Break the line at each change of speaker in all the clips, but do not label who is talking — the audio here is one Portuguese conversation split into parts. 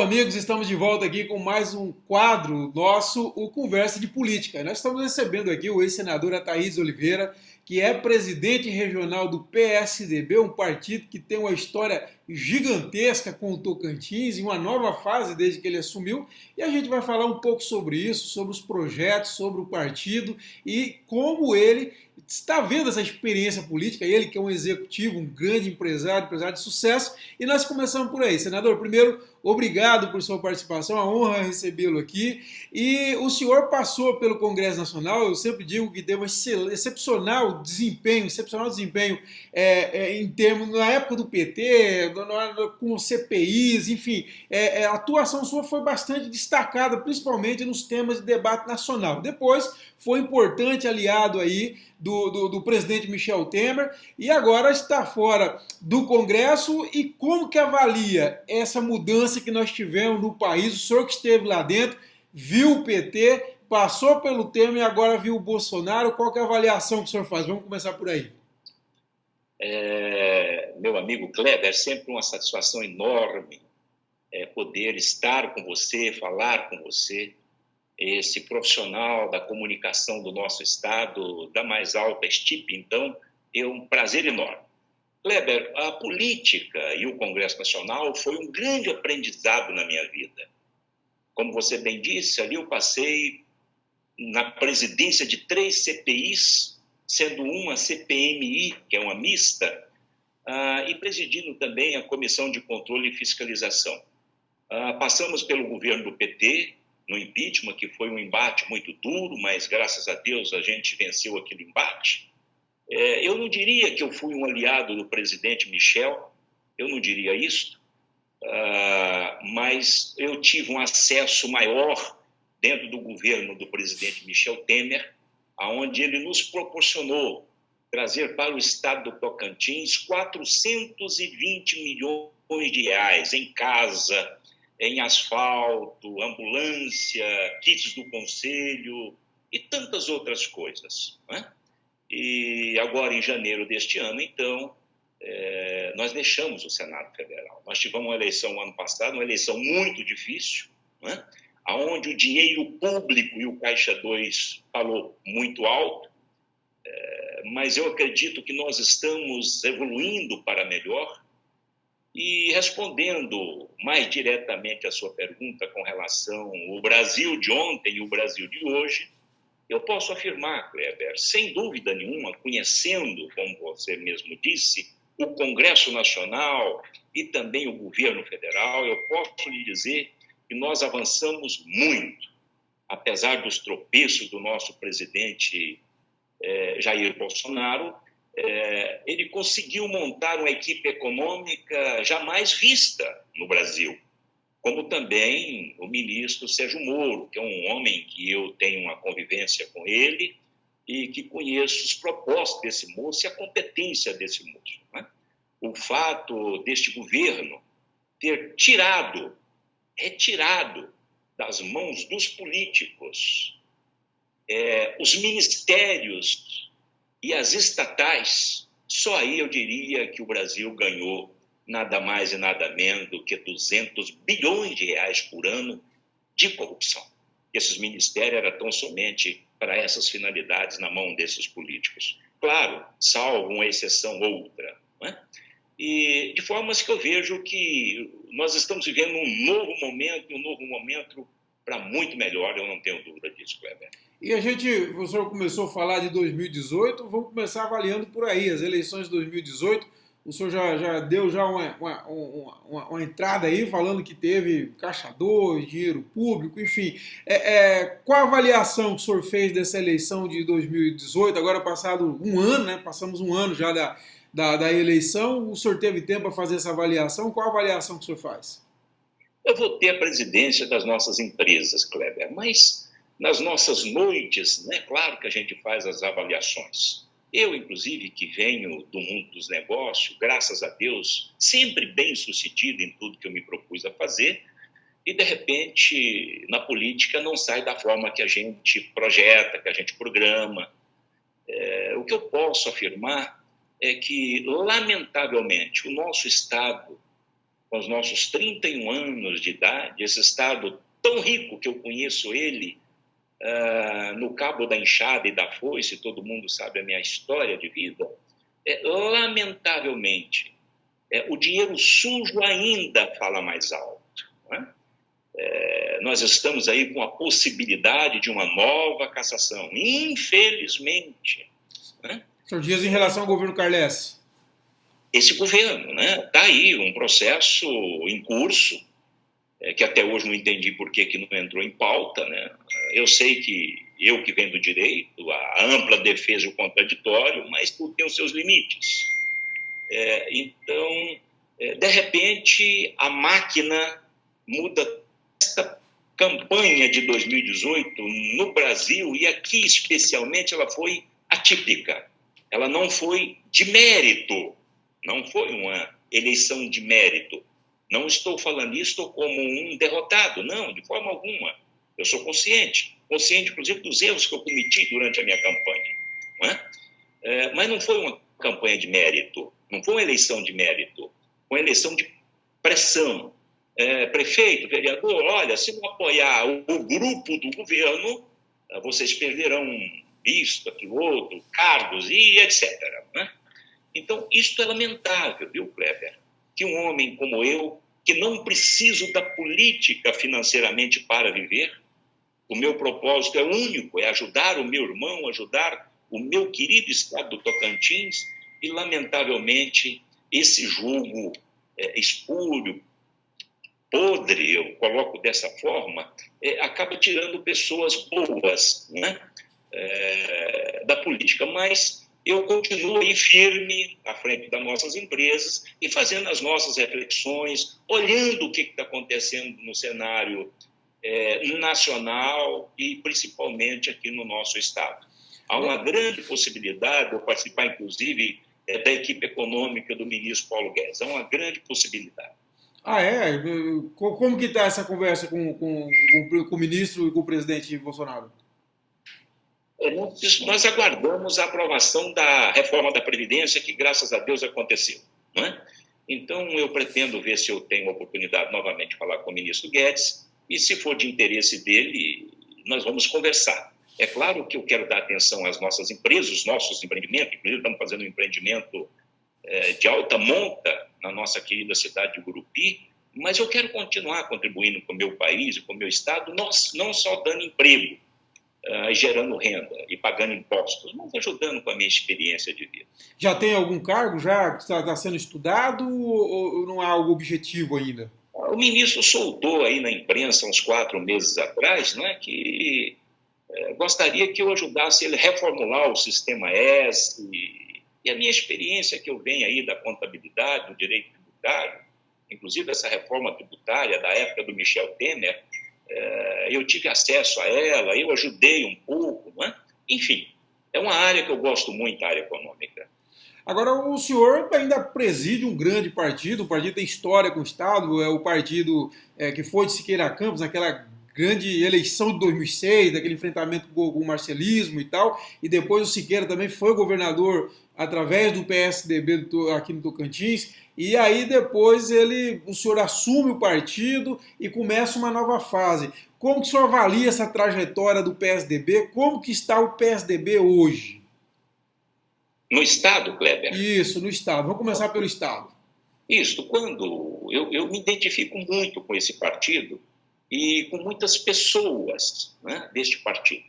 amigos, estamos de volta aqui com mais um quadro nosso, o Conversa de Política. Nós estamos recebendo aqui o ex-senador Ataídes Oliveira, que é presidente regional do PSDB, um partido que tem uma história gigantesca com o Tocantins, em uma nova fase desde que ele assumiu, e a gente vai falar um pouco sobre isso, sobre os projetos, sobre o partido e como ele está vendo essa experiência política, ele que é um executivo, um grande empresário de sucesso, e nós começamos por aí. Senador, primeiro, obrigado por sua participação, a honra recebê-lo aqui. E o senhor passou pelo Congresso Nacional, eu sempre digo que deu um excepcional desempenho em termos, na época do PT, com CPIs, enfim, a atuação sua foi bastante destacada, principalmente nos temas de debate nacional. Depois, foi importante aliado aí do presidente Michel Temer e agora está fora do Congresso. E como que avalia essa mudança que nós tivemos no país? O senhor que esteve lá dentro, viu o PT, passou pelo Temer e agora viu o Bolsonaro, qual que é a avaliação que o senhor faz? Vamos começar por aí.
Meu amigo Kleber, é sempre uma satisfação enorme poder estar com você, falar com você, esse profissional da comunicação do nosso Estado, da mais alta estipe. Então, é um prazer enorme. Kleber, a política e o Congresso Nacional foi um grande aprendizado na minha vida. Como você bem disse, ali eu passei na presidência de 3 CPIs, sendo uma CPMI, que é uma mista, e presidindo também a Comissão de Controle e Fiscalização. Passamos pelo governo do PT, no impeachment, que foi um embate muito duro, mas graças a Deus a gente venceu aquele embate. Eu não diria que eu fui um aliado do presidente Michel, eu não diria isso, mas eu tive um acesso maior dentro do governo do presidente Michel Temer, onde ele nos proporcionou trazer para o estado do Tocantins 420 milhões de reais em casa, em asfalto, ambulância, kits do conselho e tantas outras coisas, né? E agora, em janeiro deste ano, então, nós deixamos o Senado Federal. Nós tivemos uma eleição ano passado, uma eleição muito difícil, né? Onde o dinheiro público e o Caixa 2 falou muito alto, mas eu acredito que nós estamos evoluindo para melhor. E respondendo mais diretamente à sua pergunta com relação ao Brasil de ontem e o Brasil de hoje, eu posso afirmar, Kleber, sem dúvida nenhuma, conhecendo, como você mesmo disse, o Congresso Nacional e também o governo federal, eu posso lhe dizer que nós avançamos muito, apesar dos tropeços do nosso presidente Jair Bolsonaro. Ele conseguiu montar uma equipe econômica jamais vista no Brasil, como também o ministro Sérgio Moro, que é um homem que eu tenho uma convivência com ele e que conheço os propósitos desse moço e a competência desse moço, né? O fato deste governo ter retirado das mãos dos políticos os ministérios e as estatais, só aí eu diria que o Brasil ganhou nada mais e nada menos do que 200 bilhões de reais por ano de corrupção. Esses ministérios eram tão somente para essas finalidades na mão desses políticos. Claro, salvo uma exceção outra, né? E de formas que eu vejo que nós estamos vivendo um novo momento para muito melhor, eu não tenho dúvida disso, Kleber.
E o senhor começou a falar de 2018, vamos começar avaliando por aí, as eleições de 2018, o senhor já deu uma entrada aí, falando que teve Caixa 2, dinheiro público, enfim. Qual a avaliação que o senhor fez dessa eleição de 2018, agora passado um ano, né? Passamos um ano já da eleição, o senhor teve tempo para fazer essa avaliação, qual a avaliação que o senhor faz?
Eu vou ter a presidência das nossas empresas, Kleber, mas nas nossas noites, né, claro que a gente faz as avaliações. Eu, inclusive, que venho do mundo dos negócios, graças a Deus, sempre bem sucedido em tudo que eu me propus a fazer, e, de repente, na política não sai da forma que a gente projeta, que a gente programa. O que eu posso afirmar é que, lamentavelmente, o nosso Estado com os nossos 31 anos de idade, esse Estado tão rico que eu conheço ele, no cabo da enxada e da foice, todo mundo sabe a minha história de vida, lamentavelmente, o dinheiro sujo ainda fala mais alto. Não é? Nós estamos aí com a possibilidade de uma nova cassação, infelizmente. Né?
O senhor diz em relação ao governo Carles?
Esse governo, né? Está aí um processo em curso, que até hoje não entendi por que não entrou em pauta. Né? Eu sei que eu que venho do direito, a ampla defesa e o contraditório, mas tudo tem os seus limites. Então, de repente, a máquina muda. Esta campanha de 2018 no Brasil, e aqui especialmente, ela foi atípica. Ela não foi de mérito, não foi uma eleição de mérito. Não estou falando isso como um derrotado, não, de forma alguma. Eu sou consciente, inclusive dos erros que eu cometi durante a minha campanha. Não é? Mas não foi uma campanha de mérito, não foi uma eleição de mérito, foi uma eleição de pressão. Prefeito, vereador, olha, se não apoiar o grupo do governo, vocês perderão isto, aquilo, outro, cargos e etc. Né? Então, isto é lamentável, viu, Kleber? Que um homem como eu, que não preciso da política financeiramente para viver, o meu propósito é único, é ajudar o meu irmão, ajudar o meu querido estado do Tocantins, e, lamentavelmente, esse julgo espúrio, podre, eu coloco dessa forma, acaba tirando pessoas boas, né, da política. Mas eu continuo aí firme à frente das nossas empresas e fazendo as nossas reflexões, olhando o que está acontecendo no cenário nacional e principalmente aqui no nosso estado. Há uma grande possibilidade de eu participar, inclusive, da equipe econômica do ministro Paulo Guedes. Há uma grande possibilidade.
Ah, é? Como que está essa conversa com o ministro e com o presidente Bolsonaro?
Nós aguardamos a aprovação da reforma da Previdência, que, graças a Deus, aconteceu. Não é? Então, eu pretendo ver se eu tenho a oportunidade novamente de falar com o ministro Guedes, e, se for de interesse dele, nós vamos conversar. É claro que eu quero dar atenção às nossas empresas, os nossos empreendimentos. Inclusive, estamos fazendo um empreendimento de alta monta na nossa querida cidade de Gurupi, mas eu quero continuar contribuindo com o meu país e com o meu estado, não só dando emprego, gerando renda e pagando impostos, mas ajudando com a minha experiência de vida.
Já tem algum cargo já que está sendo estudado ou não há algo objetivo ainda?
O ministro soltou aí na imprensa uns 4 meses atrás, né, que gostaria que eu ajudasse ele a reformular o sistema S, e a minha experiência que eu venho aí da contabilidade, do direito tributário, inclusive essa reforma tributária da época do Michel Temer, eu tive acesso a ela, eu ajudei um pouco, não é? Enfim, é uma área que eu gosto muito, a área econômica.
Agora, o senhor ainda preside um grande partido, o partido tem história com o Estado, é o partido que foi de Siqueira Campos, naquela grande eleição de 2006, daquele enfrentamento com o marcelismo e tal, e depois o Siqueira também foi governador através do PSDB aqui no Tocantins, e aí depois o senhor assume o partido e começa uma nova fase. Como que o senhor avalia essa trajetória do PSDB? Como que está o PSDB hoje?
No Estado, Kleber?
Isso, no Estado. Vamos começar pelo Estado.
Isso, quando eu me identifico muito com esse partido e com muitas pessoas, né, deste partido.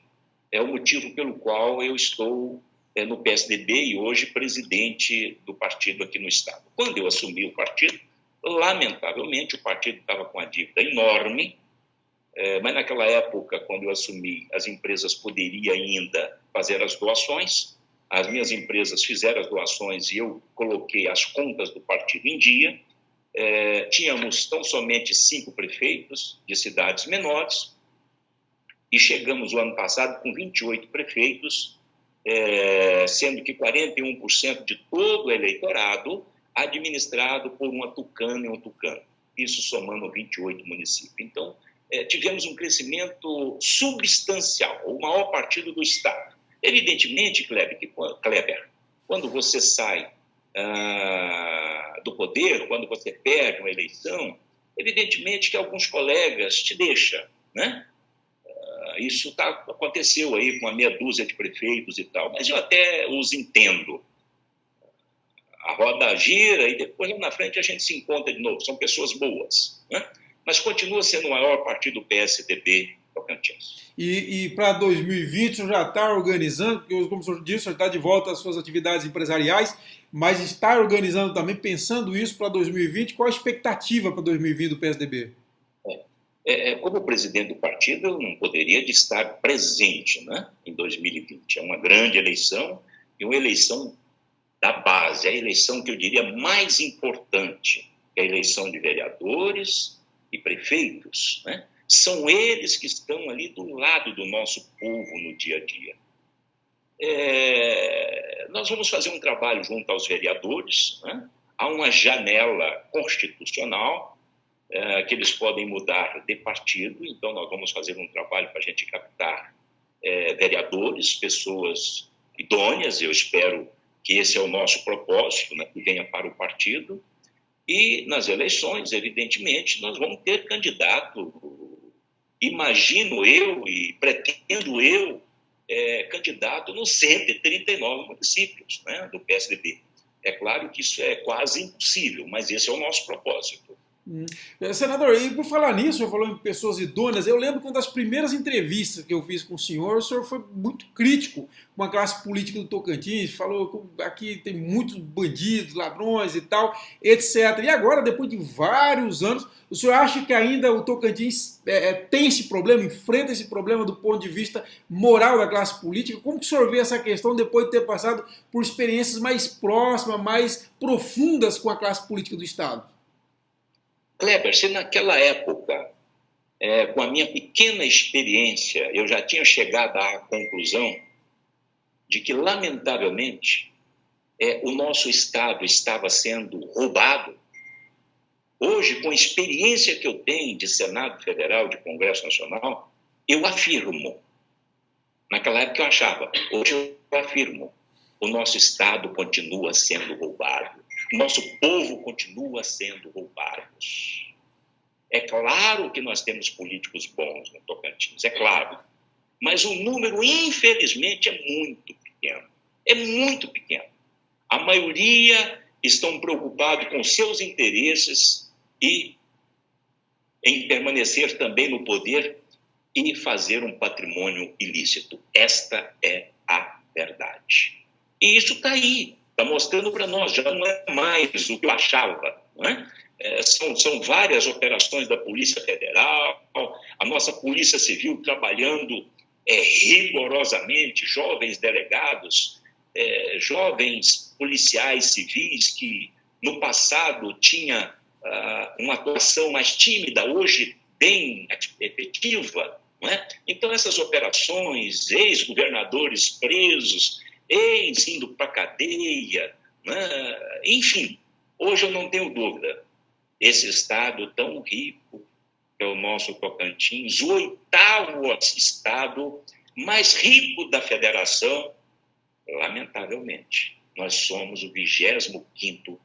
É o motivo pelo qual eu estou no PSDB e hoje presidente do partido aqui no Estado. Quando eu assumi o partido, lamentavelmente, o partido estava com uma dívida enorme, mas naquela época, quando eu assumi, as empresas poderiam ainda fazer as doações. As minhas empresas fizeram as doações e eu coloquei as contas do partido em dia. Tínhamos tão somente 5 prefeitos de cidades menores e chegamos o ano passado com 28 prefeitos, sendo que 41% de todo o eleitorado administrado por uma tucana e um tucano, isso somando 28 municípios. Então, tivemos um crescimento substancial, o maior partido do Estado. Evidentemente, Kleber, quando você sai do poder, quando você perde uma eleição, evidentemente que alguns colegas te deixam, né? Isso aconteceu aí com uma meia dúzia de prefeitos e tal, mas eu até os entendo. A roda gira e depois lá na frente a gente se encontra de novo. São pessoas boas, né? Mas continua sendo o maior partido do PSDB Tocantins.
E para 2020 o senhor já está organizando, porque como o senhor disse, o senhor está de volta às suas atividades empresariais, mas está organizando também, pensando isso para 2020, qual a expectativa para 2020 do PSDB?
Como presidente do partido, eu não poderia estar presente, né, em 2020. É uma grande eleição e uma eleição da base, a eleição que eu diria mais importante, que é a eleição de vereadores e prefeitos, né? São eles que estão ali do lado do nosso povo no dia a dia. Nós vamos fazer um trabalho junto aos vereadores, né? Há uma janela constitucional que eles podem mudar de partido, então nós vamos fazer um trabalho para a gente captar vereadores, pessoas idôneas, eu espero que esse é o nosso propósito, né, que venha para o partido, e nas eleições, evidentemente, nós vamos ter candidato, imagino eu e pretendo eu, candidato nos 139 municípios, né, do PSDB. É claro que isso é quase impossível, mas esse é o nosso propósito.
Senador, e por falar nisso, o senhor falou em pessoas idôneas, eu lembro que uma das primeiras entrevistas que eu fiz com o senhor foi muito crítico com a classe política do Tocantins, falou que aqui tem muitos bandidos, ladrões e tal, etc. E agora, depois de vários anos, o senhor acha que ainda o Tocantins tem esse problema, enfrenta esse problema do ponto de vista moral da classe política? Como que o senhor vê essa questão depois de ter passado por experiências mais próximas, mais profundas com a classe política do Estado?
Kleber, se naquela época, com a minha pequena experiência, eu já tinha chegado à conclusão de que, lamentavelmente, o nosso Estado estava sendo roubado, hoje, com a experiência que eu tenho de Senado Federal, de Congresso Nacional, eu afirmo, naquela época eu achava, hoje eu afirmo, o nosso Estado continua sendo roubado. Nosso povo continua sendo roubado. É claro que nós temos políticos bons no Tocantins, é claro. Mas o número, infelizmente, é muito pequeno. É muito pequeno. A maioria estão preocupados com seus interesses e em permanecer também no poder e fazer um patrimônio ilícito. Esta é a verdade. E isso está aí. Está mostrando para nós, já não é mais o que eu achava, não é? São várias operações da Polícia Federal, a nossa Polícia Civil trabalhando rigorosamente, jovens delegados, jovens policiais civis que no passado tinha uma atuação mais tímida, hoje bem efetiva, não é? Então essas operações, ex-governadores presos, indo para a cadeia, né? Enfim, hoje eu não tenho dúvida, esse estado tão rico que é o nosso Tocantins, o 8º estado mais rico da federação, lamentavelmente, nós somos o 25º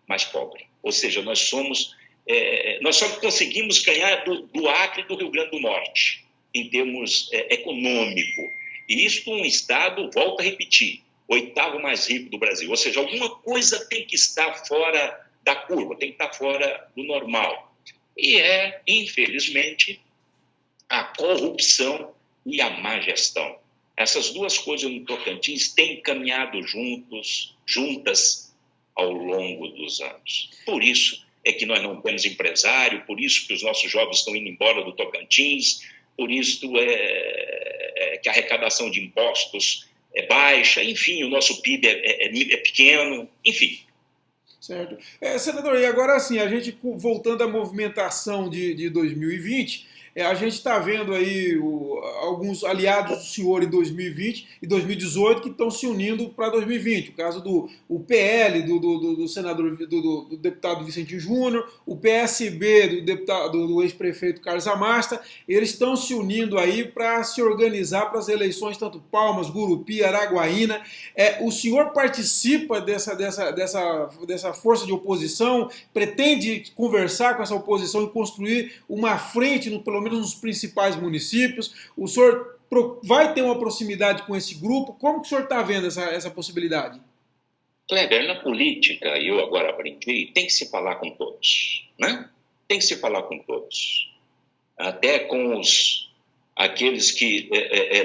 mais pobre. Ou seja, nós só conseguimos ganhar do Acre e do Rio Grande do Norte, em termos econômico. E isso um estado, volto a repetir, 8º mais rico do Brasil. Ou seja, alguma coisa tem que estar fora da curva, tem que estar fora do normal. E infelizmente, a corrupção e a má gestão. Essas duas coisas no Tocantins têm caminhado juntas ao longo dos anos. Por isso é que nós não temos empresário, por isso que os nossos jovens estão indo embora do Tocantins, por isso que a arrecadação de impostos é baixa, enfim, o nosso PIB é pequeno, enfim.
Certo. Senador, e agora assim, a gente voltando à movimentação de 2020, A gente está vendo aí alguns aliados do senhor em 2020 e 2018 que estão se unindo para 2020. O caso do PL, do senador, do deputado Vicentinho Júnior, o PSB do ex-prefeito Carlos Amasta, eles estão se unindo aí para se organizar para as eleições, tanto Palmas, Gurupi, Araguaína. O senhor participa dessa força de oposição, pretende conversar com essa oposição e construir uma frente, pelo menos nos principais municípios? O senhor vai ter uma proximidade com esse grupo? Como que o senhor está vendo essa possibilidade?
Kleber, na política, eu agora aprendi, tem que se falar com todos, né? Tem que se falar com todos. Até com aqueles que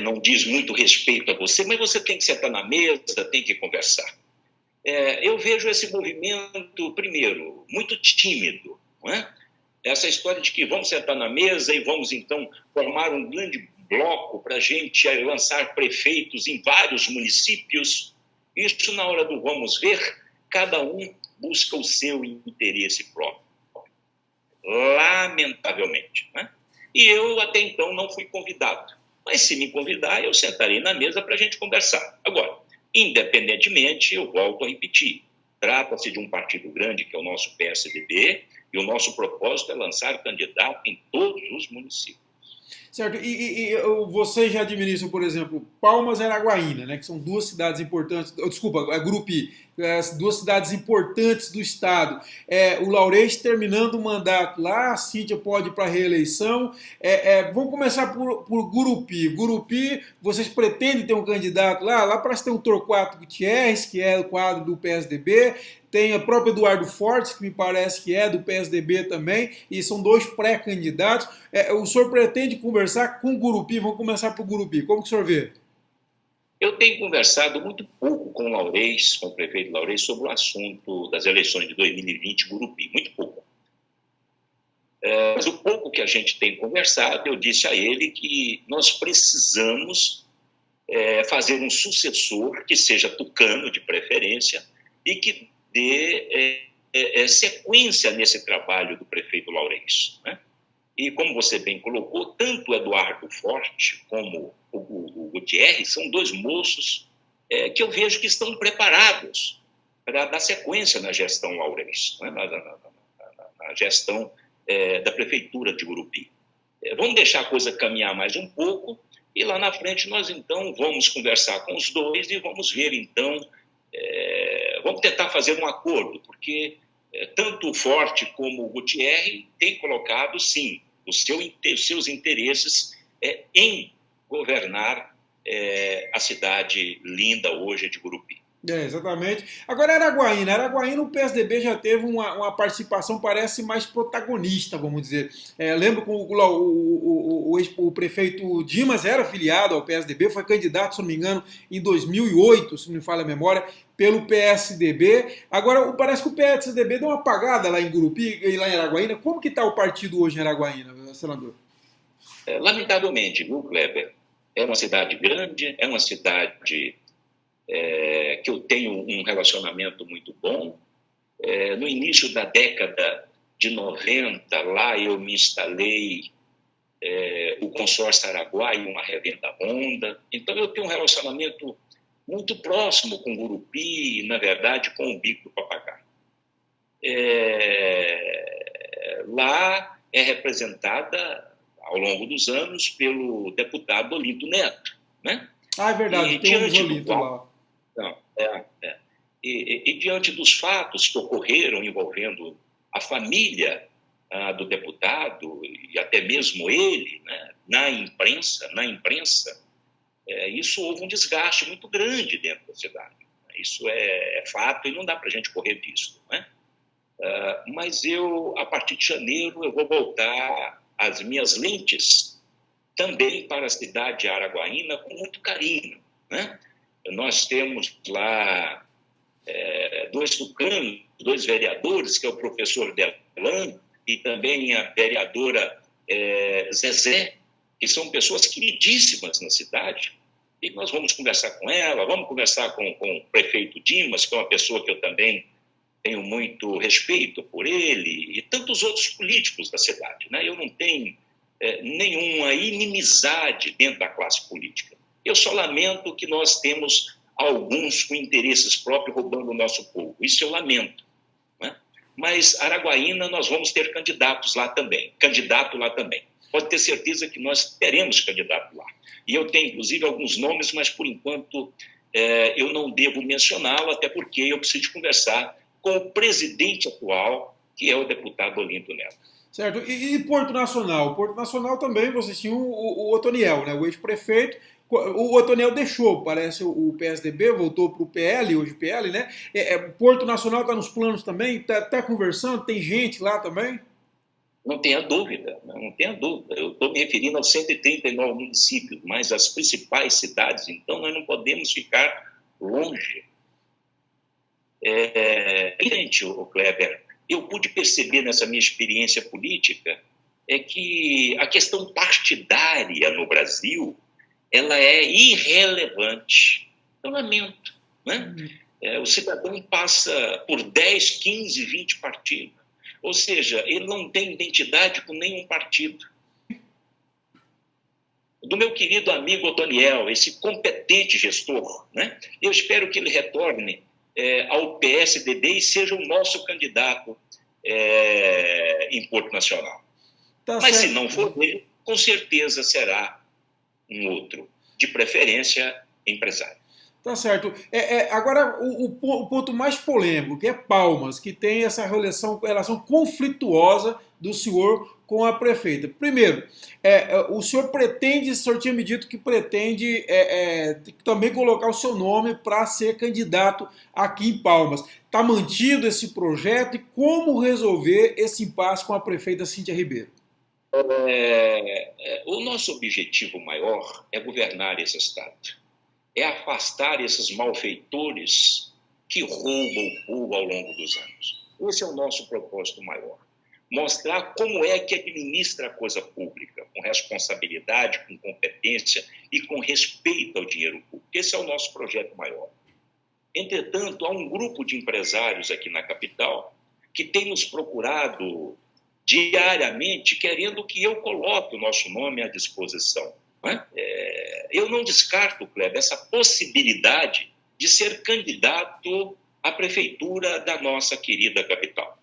não diz muito respeito a você, mas você tem que sentar na mesa, tem que conversar. Eu vejo esse movimento, primeiro, muito tímido, não é? Essa história de que vamos sentar na mesa e vamos, então, formar um grande bloco para a gente lançar prefeitos em vários municípios. Isso, na hora do vamos ver, cada um busca o seu interesse próprio. Lamentavelmente, né? E eu, até então, não fui convidado. Mas, se me convidar, eu sentarei na mesa para a gente conversar. Agora, independentemente, eu volto a repetir, trata-se de um partido grande, que é o nosso PSDB, e o nosso propósito é lançar candidato em todos os municípios.
Certo, e você já administra, por exemplo, Palmas e Araguaína, né, que são duas cidades importantes, desculpa, Gurupi, as duas cidades importantes do estado. O Laureix terminando o mandato lá, a Cíntia pode ir para a reeleição. Vamos começar por Gurupi. Gurupi, vocês pretendem ter um candidato lá? Lá parece que tem o Torquato Gutierrez, que é o quadro do PSDB. Tem o próprio Eduardo Fortes, que me parece que é do PSDB também, e são dois pré-candidatos. O senhor pretende conversar com o Gurupi? Vamos começar por Gurupi. Como que o senhor vê?
Eu tenho conversado muito pouco com o Laureix, com o prefeito Laureix, sobre o assunto das eleições de 2020 Gurupi. Muito pouco. Mas o pouco que a gente tem conversado, eu disse a ele que nós precisamos fazer um sucessor que seja tucano, de preferência, e que dê sequência nesse trabalho do prefeito Laureix, né? E, como você bem colocou, tanto o Eduardo Forte como o Gutierrez são dois moços que eu vejo que estão preparados para dar sequência na gestão Laureix, né? na gestão da prefeitura de Gurupi. Vamos deixar a coisa caminhar mais um pouco e lá na frente nós, então, vamos conversar com os dois e vamos ver, então, vamos tentar fazer um acordo, porque tanto o Forte como o Gutierrez têm colocado, sim, os seus interesses em governar a cidade linda hoje de Gurupi.
Exatamente. Agora, Araguaína, o PSDB já teve uma participação, parece, mais protagonista, vamos dizer. Lembro que o prefeito Dimas era filiado ao PSDB, foi candidato, se não me engano, em 2008, se não me falha a memória, pelo PSDB. Agora, parece que o PSDB deu uma apagada lá em Gurupi e lá em Araguaína. Como que está o partido hoje em Araguaína, senador?
Lamentavelmente, viu, Kleber? É uma cidade grande, é uma cidade que eu tenho um relacionamento muito bom. No início da década de 90, lá eu me instalei o consórcio Araguaia, uma revenda Honda. Então eu tenho um relacionamento muito próximo com Gurupi e, na verdade, com o Bico do Papagaio. Lá é representada, ao longo dos anos, pelo deputado Olinto Neto, né?
É verdade, tem um Olinto lá.
E diante dos fatos que ocorreram envolvendo a família do deputado e até mesmo ele, né, na imprensa, isso houve um desgaste muito grande dentro da cidade. Isso é fato e não dá para a gente correr disso, né? Mas a partir de janeiro, eu vou voltar as minhas lentes também para a cidade de Araguaína com muito carinho, né? Nós temos lá dois tucanos, dois vereadores, que é o professor Delan e também a vereadora Zezé, que são pessoas queridíssimas na cidade, e nós vamos conversar com ela, vamos conversar com o prefeito Dimas, que é uma pessoa que eu também tenho muito respeito por ele, e tantos outros políticos da cidade, né? Eu não tenho nenhuma inimizade dentro da classe política. Eu só lamento que nós temos alguns com interesses próprios roubando o nosso povo. Isso eu lamento. Né? Mas Araguaína nós vamos ter candidato lá também. Pode ter certeza que nós teremos candidato lá. E eu tenho, inclusive, alguns nomes, mas, por enquanto, eu não devo mencioná-lo, até porque eu preciso conversar com o presidente atual, que é o deputado Olinto Neto.
Certo. E Porto Nacional? Porto Nacional também, vocês tinham o Otoniel, né? O ex-prefeito. O Otoniel deixou, parece, o PSDB, voltou para o PL, hoje PL, né? Porto Nacional está nos planos também? Está conversando? Tem gente lá também?
Não tenha dúvida, não tenha dúvida. Eu estou me referindo aos 139 municípios, mas as principais cidades, então nós não podemos ficar longe. Gente, o Kleber, eu pude perceber nessa minha experiência política que a questão partidária no Brasil ela é irrelevante. Eu lamento. Né? O cidadão passa por 10, 15, 20 partidos. Ou seja, ele não tem identidade com nenhum partido. Do meu querido amigo Otoniel, esse competente gestor, né? Eu espero que ele retorne ao PSDB e seja o nosso candidato em Porto Nacional. Tá. Mas certo. Se não for ele, com certeza será um outro, de preferência empresário.
Tá certo. Agora, o ponto mais polêmico, que é Palmas, que tem essa relação conflituosa do senhor com a prefeita. Primeiro, o senhor tinha me dito que pretende também colocar o seu nome para ser candidato aqui em Palmas. Está mantido esse projeto e como resolver esse impasse com a prefeita Cíntia Ribeiro?
O nosso objetivo maior é governar esse estado. É afastar esses malfeitores que roubam o povo ao longo dos anos. Esse é o nosso propósito maior. Mostrar como é que administra a coisa pública, com responsabilidade, com competência e com respeito ao dinheiro público. Esse é o nosso projeto maior. Entretanto, há um grupo de empresários aqui na capital que tem nos procurado diariamente, querendo que eu coloque o nosso nome à disposição. Eu não descarto, Kleber, essa possibilidade de ser candidato à prefeitura da nossa querida capital.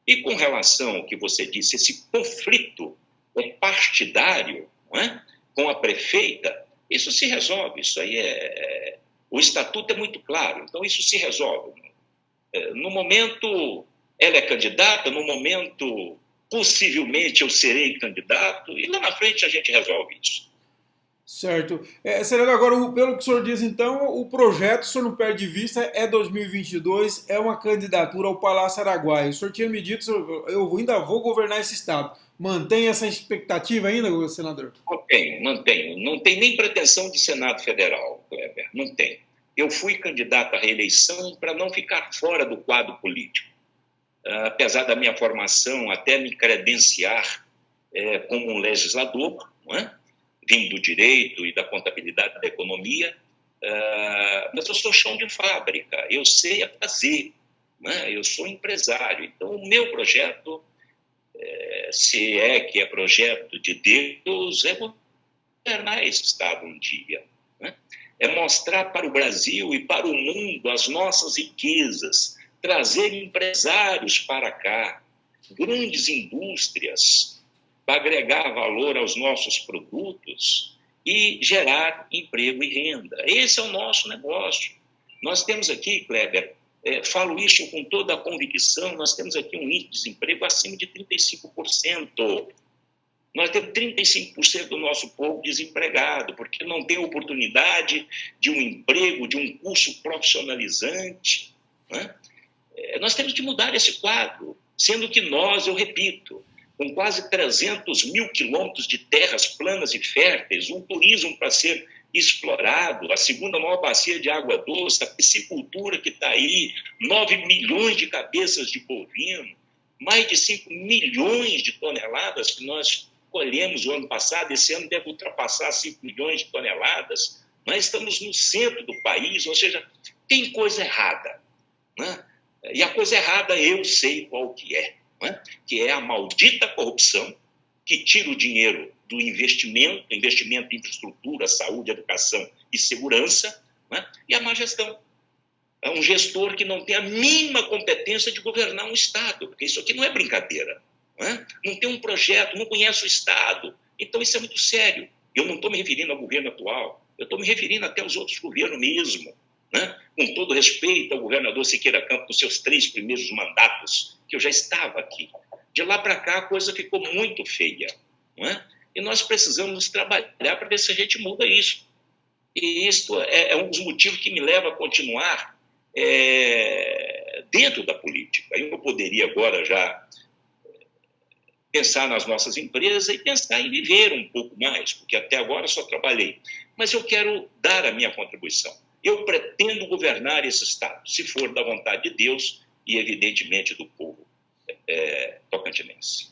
E com relação ao que você disse, esse conflito partidário com a prefeita, isso se resolve. Isso aí o estatuto é muito claro, então isso se resolve. No momento, ela é candidata, no momento, possivelmente, eu serei candidato, e lá na frente a gente resolve isso.
Certo. Senador, agora, pelo que o senhor diz, então, o projeto, o senhor não perde de vista, é 2022, é uma candidatura ao Palácio Araguaia. O senhor tinha me dito, eu ainda vou governar esse estado. Mantém essa expectativa ainda, senador?
Mantenho. Não tem nem pretensão de Senado Federal, Kleber, não tem. Eu fui candidato à reeleição para não ficar fora do quadro político. Apesar da minha formação, até me credenciar como um legislador, não é? Vindo do direito e da contabilidade da economia, mas eu sou chão de fábrica, eu sei fazer, né? Eu sou empresário. Então, o meu projeto, se é que é projeto de Deus, é governar esse Estado um dia. Né? É mostrar para o Brasil e para o mundo as nossas riquezas, trazer empresários para cá, grandes indústrias, para agregar valor aos nossos produtos e gerar emprego e renda. Esse é o nosso negócio. Nós temos aqui, Kleber, falo isso com toda a convicção, nós temos aqui um índice de desemprego acima de 35%. Nós temos 35% do nosso povo desempregado, porque não tem oportunidade de um emprego, de um curso profissionalizante. Né? Nós temos que mudar esse quadro, sendo que nós, eu repito, com quase 300 mil quilômetros de terras planas e férteis, um turismo para ser explorado, a segunda maior bacia de água doce, a piscicultura que está aí, 9 milhões de cabeças de bovino, mais de 5 milhões de toneladas que nós colhemos o ano passado, esse ano deve ultrapassar 5 milhões de toneladas. Nós estamos no centro do país, ou seja, tem coisa errada. Né? E a coisa errada eu sei qual que é. Que é a maldita corrupção que tira o dinheiro do investimento em infraestrutura, saúde, educação e segurança, né? E a má gestão. É um gestor que não tem a mínima competência de governar um Estado, porque isso aqui não é brincadeira. Não tem um projeto, não conhece o Estado. Então isso é muito sério. Eu não estou me referindo ao governo atual, eu estou me referindo até aos outros governos mesmo. Com todo respeito ao governador Siqueira Campos, nos seus 3 primeiros mandatos, que eu já estava aqui. De lá para cá a coisa ficou muito feia. E nós precisamos trabalhar para ver se a gente muda isso. E isto é um dos motivos que me leva a continuar dentro da política. Eu poderia agora já pensar nas nossas empresas e pensar em viver um pouco mais, porque até agora só trabalhei. Mas eu quero dar a minha contribuição. Eu pretendo governar esse Estado, se for da vontade de Deus e, evidentemente, do povo tocantinense.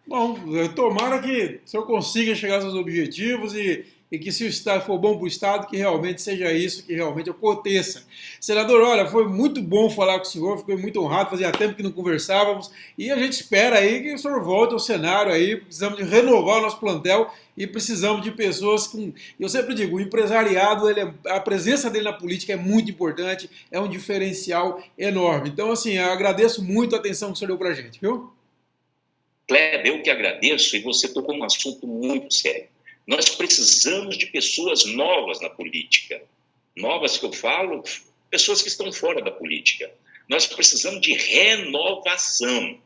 Bom, tomara que o senhor consiga chegar aos seus objetivos e que se o Estado for bom para o Estado, que realmente seja isso, que realmente aconteça. Senador, olha, foi muito bom falar com o senhor, fiquei muito honrado, fazia tempo que não conversávamos, e a gente espera aí que o senhor volte ao cenário aí, precisamos de renovar o nosso plantel e precisamos de pessoas com... Eu sempre digo, o empresariado, a presença dele na política é muito importante, é um diferencial enorme. Então, assim, eu agradeço muito a atenção que o senhor deu para a gente, viu?
Kleber, eu que agradeço, e você tocou num assunto muito sério. Nós precisamos de pessoas novas na política. Novas que eu falo, pessoas que estão fora da política. Nós precisamos de renovação.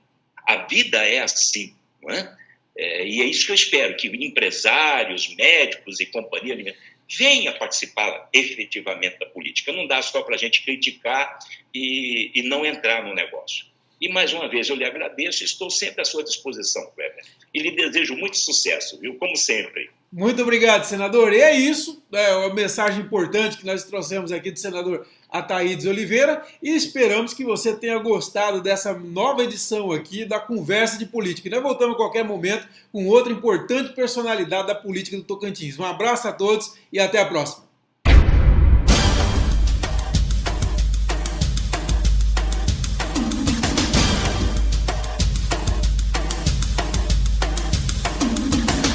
A vida é assim, não é? E é isso que eu espero, que empresários, médicos e companhia venham participar efetivamente da política. Não dá só para a gente criticar e não entrar no negócio. E, mais uma vez, eu lhe agradeço e estou sempre à sua disposição, Kleber. E lhe desejo muito sucesso, viu? Como sempre.
Muito obrigado, senador. E é isso, uma mensagem importante que nós trouxemos aqui do senador Ataídes Oliveira e esperamos que você tenha gostado dessa nova edição aqui da Conversa de Política. E nós voltamos a qualquer momento com outra importante personalidade da política do Tocantins. Um abraço a todos e até a próxima.